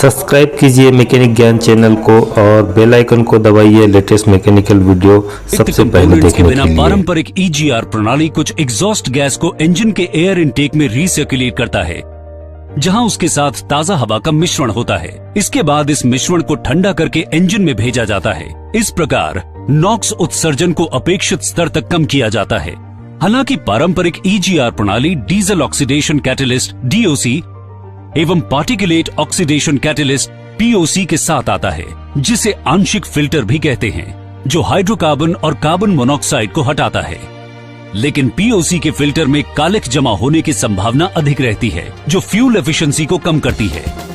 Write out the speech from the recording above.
Subscribe कीजिए mechanic ज्ञान channel को और बेल आइकन को दबाइए लेटेस्ट मैकेनिकल वीडियो सबसे पहले देखने के लिए। पारंपरिक EGR प्रणाली कुछ एग्जॉस्ट गैस को इंजन के एयर इनटेक में रिसर्कुलेट करता है, जहां उसके साथ ताजा हवा का मिश्रण होता है। इसके बाद इस मिश्रण को ठंडा करके इंजन में भेजा जाता है। इस प्रकार नॉक्स उत्सर्जन को अपेक्षित स्तर तक कम किया जाता है। हालांकि पारंपरिक EGR प्रणाली डीजल ऑक्सीडेशन कैटलिस्ट DOC एवं पार्टिकुलेट ऑक्सीडेशन कैटलिस्ट POC के साथ आता है, जिसे आंशिक फिल्टर भी कहते हैं, जो हाइड्रोकार्बन और कार्बन मोनोऑक्साइड को हटाता है। लेकिन POC के फिल्टर में कालिख जमा होने की संभावना अधिक रहती है, जो फ्यूल एफिशिएंसी को कम करती है।